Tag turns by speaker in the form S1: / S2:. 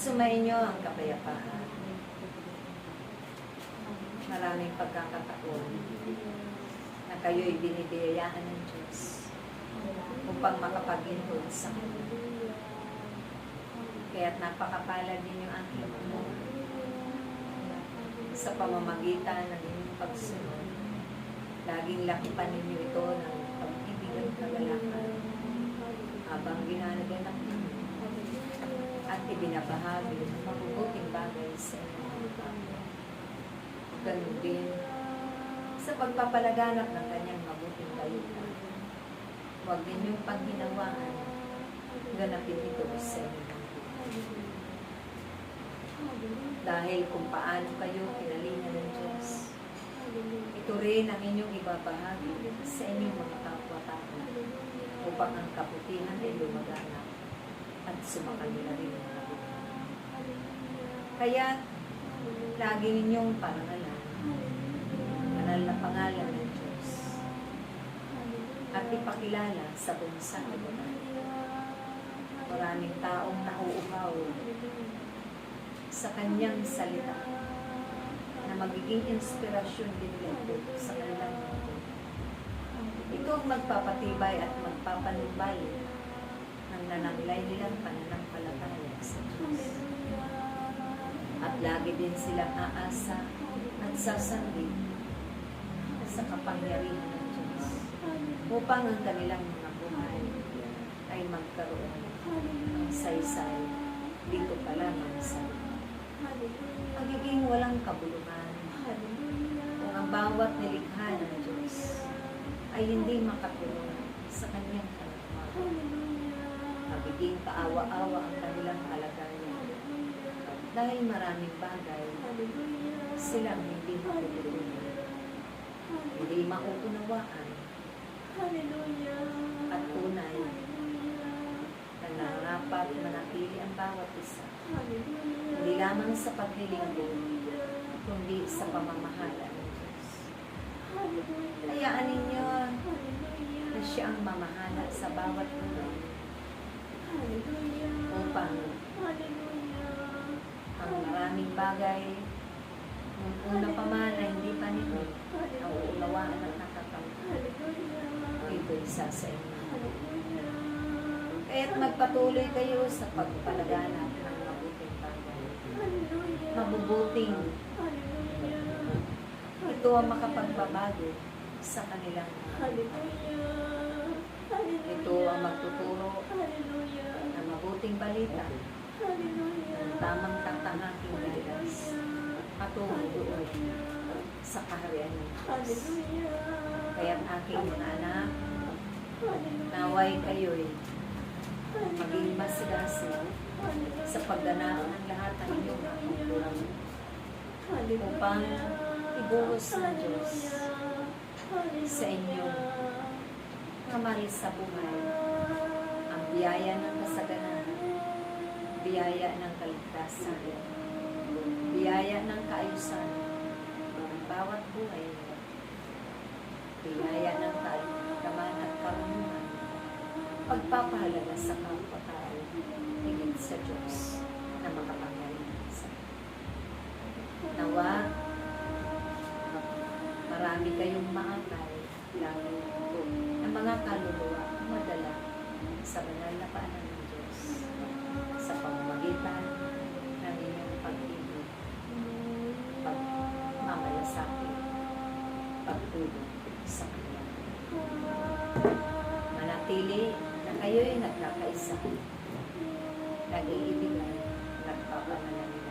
S1: Sumainyo ang kapayapaan. Maraming pagkakataon na kayo'y binibiyayaan ng Diyos upang makapag-inhod sa Kanya. Kaya't napakapalad ninyo ang mo sa pamamagitan ng inyong pagsunod. Laging lakipan ninyo ito ng pag-ibig at kagalakan habang ginanaganap ninyo at ibinabahagi ng mabubuting bagay sa inyong mga kapwa. Ganun din sa pagpapalaganap ng kanyang mabuting balita. Huwag ninyong paghinawaan, ganapin ito sa inyo. Dahil kung paano kayo kinalingan ng Diyos, ito rin ang inyong ibabahagi sa inyong mga kapwa-tao upang ang kabutihan ay lumaganap at sumakanila rin ang kabutihan. Kaya, lagi ninyong parangalan, banal na pangalan ng Diyos, at ipakilala sa buong sanlibutan. Maraming taong nauuhaw sa kanyang salita na magiging inspirasyon din ito sa kanilang mundo. Ito ang magpapatibay at magpapanumbay ng nananglay nilang pananampalataya sa Diyos. At lagi din silang aasa at sasambit sa kapangyarihan ng Diyos upang ang kanilang mga buhay ay magkaroon ng saysay dito pa lamang sa magiging walang kabuluhan kung ang bawat nilikha ng Diyos ay hindi makatulong sa kanyang kalakmahan. Magiging kaawa-awa ang kanilang kalagayan dahil maraming bagay silang hindi matutulungan, hindi mauunawaan at tunay na narapat manatili ang bawat isa. Hindi lamang sa paglilingkod, kundi sa pamamahala ng Diyos. Hayaan ninyo na siya ang mamahala sa bawat buhay upang ang maraming bagay nung una pa man na hindi pa nito nauunawaan at nakakamtan, ito'y isa sa inyo. Kaya't magpatuloy kayo sa pagpalaganap ng mabuting bagay. Mabubuting. Ito ang makapagbabago sa kanilang mga. Ito ang magtuturo ng mabuting balita ng tamang tatahaking bilas patungo doon sa kaharian ng Diyos. Kaya't aking mga anak, naway kayo'y maging masigasig sa pagganap ng lahat ng inyong makukurang upang ibuhos ng Diyos sa inyong kamay sa buhay ang biyaya ng kasaganahan, biyaya ng kaligtasan, biyaya ng kaayusan ng bawat buhay, biyaya ng kaligtaman at karunungan, pagpapahalaga sa kapwa-tao higit sa Diyos na makapangyarihan sa nawa, marami kayong maakay lalo po ng mga kaluluwa madala sa banal na paanan ng Diyos sa pamamagitan ng inyong pag-ibig, pagmamalasakit, pagtulong sa Kanya. Manatili na kayo'y nagkakaisa, nag-iibigan, nagpapanalangin.